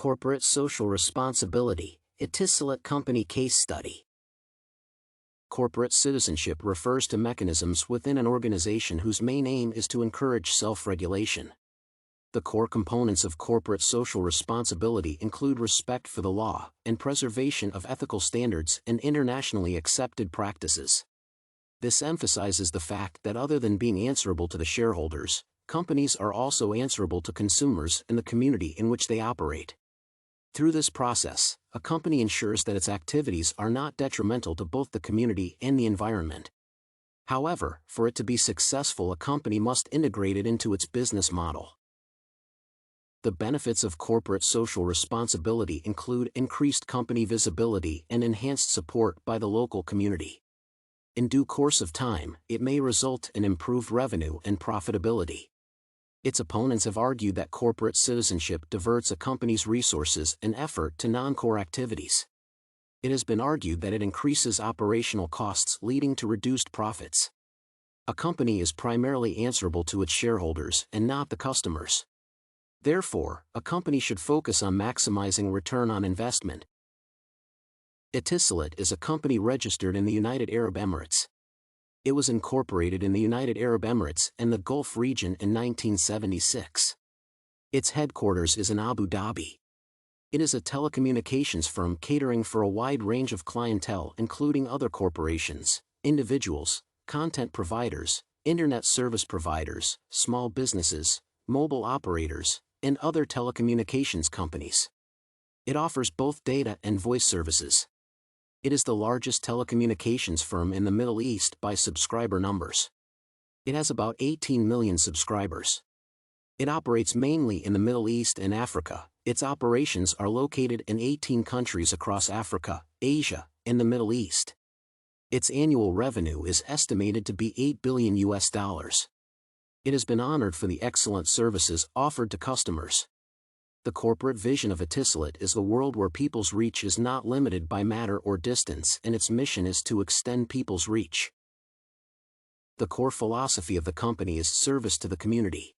Corporate Social Responsibility, Etisalat Company Case Study. Corporate citizenship refers to mechanisms within an organization whose main aim is to encourage self-regulation. The core components of corporate social responsibility include respect for the law and preservation of ethical standards and internationally accepted practices. This emphasizes the fact that other than being answerable to the shareholders, companies are also answerable to consumers and the community in which they operate. Through this process, a company ensures that its activities are not detrimental to both the community and the environment. However, for it to be successful, a company must integrate it into its business model. The benefits of corporate social responsibility include increased company visibility and enhanced support by the local community. In due course of time, it may result in improved revenue and profitability. Its opponents have argued that corporate citizenship diverts a company's resources and effort to non-core activities. It has been argued that it increases operational costs, leading to reduced profits. A company is primarily answerable to its shareholders and not the customers. Therefore, a company should focus on maximizing return on investment. Etisalat is a company registered in the United Arab Emirates. It was incorporated in the United Arab Emirates and the Gulf region in 1976. Its headquarters is in Abu Dhabi. It is a telecommunications firm catering for a wide range of clientele, including other corporations, individuals, content providers, internet service providers, small businesses, mobile operators, and other telecommunications companies. It offers both data and voice services. It is the largest telecommunications firm in the Middle East by subscriber numbers. It has about 18 million subscribers. It operates mainly in the Middle East and Africa. Its operations are located in 18 countries across Africa, Asia, and the Middle East. Its annual revenue is estimated to be $8 billion. It has been honored for the excellent services offered to customers. The corporate vision of Etisalat is a world where people's reach is not limited by matter or distance, and its mission is to extend people's reach. The core philosophy of the company is service to the community.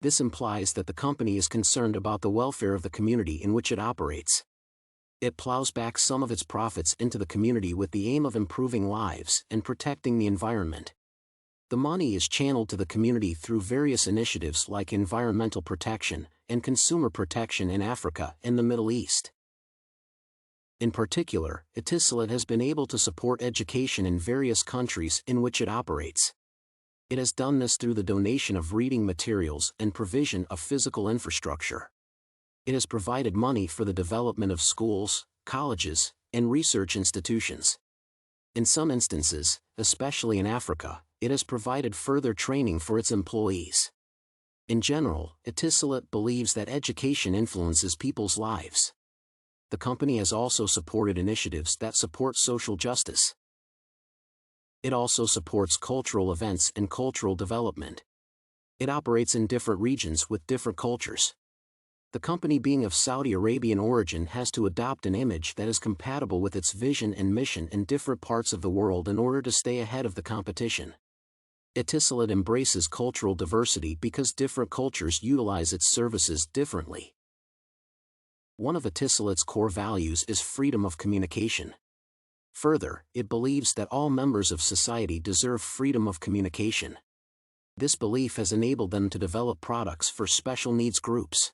This implies that the company is concerned about the welfare of the community in which it operates. It plows back some of its profits into the community with the aim of improving lives and protecting the environment. The money is channeled to the community through various initiatives like environmental protection and consumer protection in Africa and the Middle East. In particular, Etisalat has been able to support education in various countries in which it operates. It has done this through the donation of reading materials and provision of physical infrastructure. It has provided money for the development of schools, colleges, and research institutions. In some instances, especially in Africa, it has provided further training for its employees. In general, Etisalat believes that education influences people's lives. The company has also supported initiatives that support social justice. It also supports cultural events and cultural development. It operates in different regions with different cultures. The company, being of Saudi Arabian origin, has to adopt an image that is compatible with its vision and mission in different parts of the world in order to stay ahead of the competition. Etisalat embraces cultural diversity because different cultures utilize its services differently. One of Etisalat's core values is freedom of communication. Further, it believes that all members of society deserve freedom of communication. This belief has enabled them to develop products for special needs groups.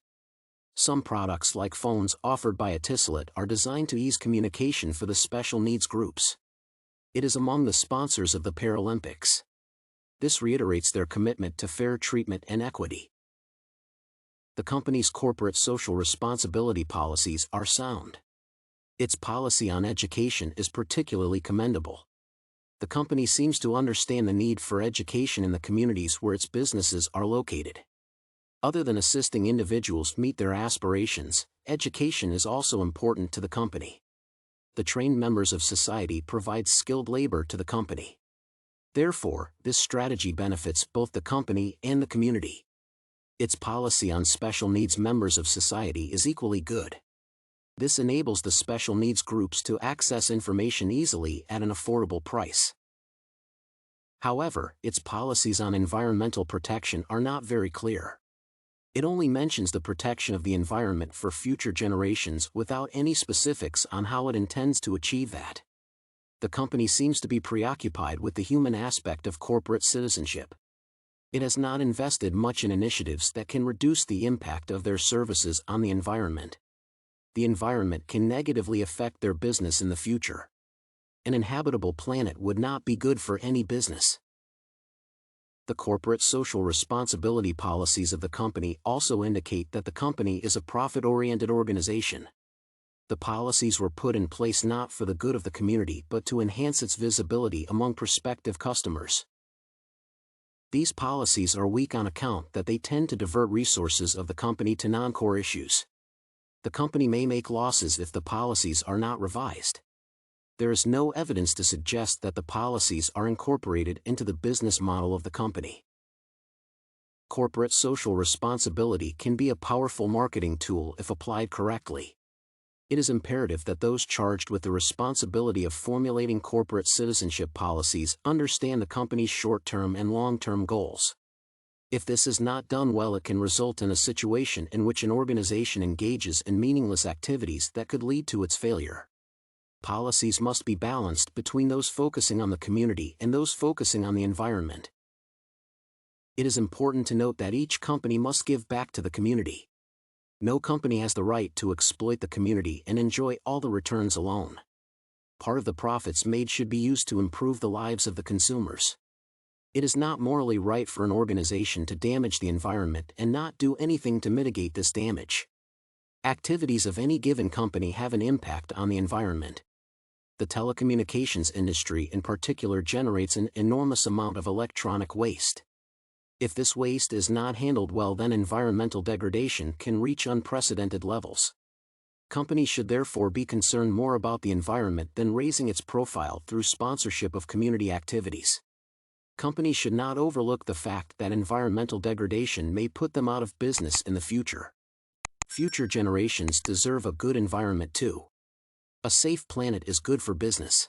Some products, like phones offered by Etisalat, are designed to ease communication for the special needs groups. It is among the sponsors of the Paralympics. This reiterates their commitment to fair treatment and equity. The company's corporate social responsibility policies are sound. Its policy on education is particularly commendable. The company seems to understand the need for education in the communities where its businesses are located. Other than assisting individuals meet their aspirations, education is also important to the company. The trained members of society provide skilled labor to the company. Therefore, this strategy benefits both the company and the community. Its policy on special needs members of society is equally good. This enables the special needs groups to access information easily at an affordable price. However, its policies on environmental protection are not very clear. It only mentions the protection of the environment for future generations without any specifics on how it intends to achieve that. The company seems to be preoccupied with the human aspect of corporate citizenship. It has not invested much in initiatives that can reduce the impact of their services on the environment. The environment can negatively affect their business in the future. An inhabitable planet would not be good for any business. The corporate social responsibility policies of the company also indicate that the company is a profit-oriented organization. The policies were put in place not for the good of the community but to enhance its visibility among prospective customers. These policies are weak on account that they tend to divert resources of the company to non-core issues. The company may make losses if the policies are not revised. There is no evidence to suggest that the policies are incorporated into the business model of the company. Corporate social responsibility can be a powerful marketing tool if applied correctly. It is imperative that those charged with the responsibility of formulating corporate citizenship policies understand the company's short-term and long-term goals. If this is not done well, it can result in a situation in which an organization engages in meaningless activities that could lead to its failure. Policies must be balanced between those focusing on the community and those focusing on the environment. It is important to note that each company must give back to the community. No company has the right to exploit the community and enjoy all the returns alone. Part of the profits made should be used to improve the lives of the consumers. It is not morally right for an organization to damage the environment and not do anything to mitigate this damage. Activities of any given company have an impact on the environment. The telecommunications industry in particular generates an enormous amount of electronic waste. If this waste is not handled well, then environmental degradation can reach unprecedented levels. Companies should therefore be concerned more about the environment than raising its profile through sponsorship of community activities. Companies should not overlook the fact that environmental degradation may put them out of business in the future. Future generations deserve a good environment too. A safe planet is good for business.